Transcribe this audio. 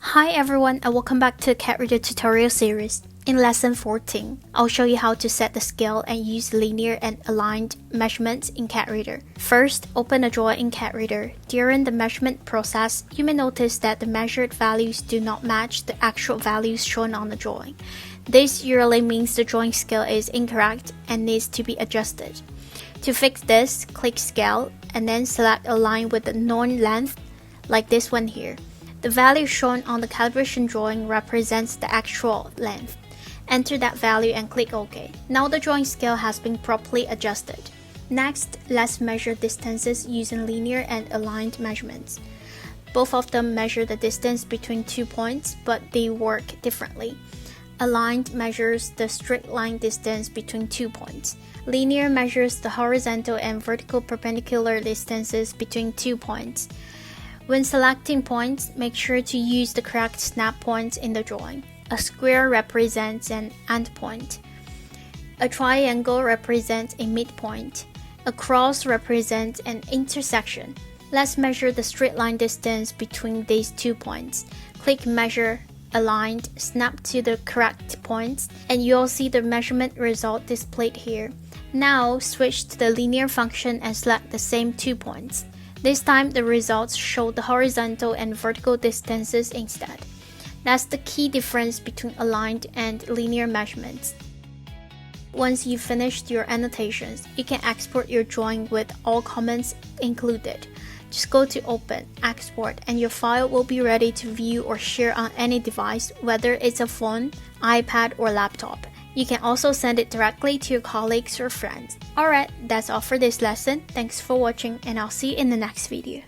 Hi everyone and welcome back to the CADReader tutorial series. In lesson 14, I'll show you how to set the scale and use linear and aligned measurements in CADReader. First, open a drawing in CADReader. During the measurement process, you may notice that the measured values do not match the actual values shown on the drawing. This usually means the drawing scale is incorrect and needs to be adjusted. To fix this, click Scale and then select a line with the known length, like this one here. The value shown on the calibration drawing represents the actual length. Enter that value and click OK. Now the drawing scale has been properly adjusted. Next, let's measure distances using linear and aligned measurements. Both of them measure the distance between 2 points, but they work differently. Aligned measures the straight line distance between 2 points. Linear measures the horizontal and vertical perpendicular distances between 2 points. When selecting points, make sure to use the correct snap points in the drawing. A square represents an endpoint. A triangle represents a midpoint. A cross represents an intersection. Let's measure the straight line distance between these 2 points. Click Measure, Aligned, snap to the correct points, and you'll see the measurement result displayed here. Now switch to the linear function and select the same 2 points. This time, the results show the horizontal and vertical distances instead. That's the key difference between aligned and linear measurements. Once you've finished your annotations, you can export your drawing with all comments included. Just go to Open, Export, and your file will be ready to view or share on any device, whether it's a phone, iPad, or laptop. You can also send it directly to your colleagues or friends. Alright, that's all for this lesson. Thanks for watching and I'll see you in the next video.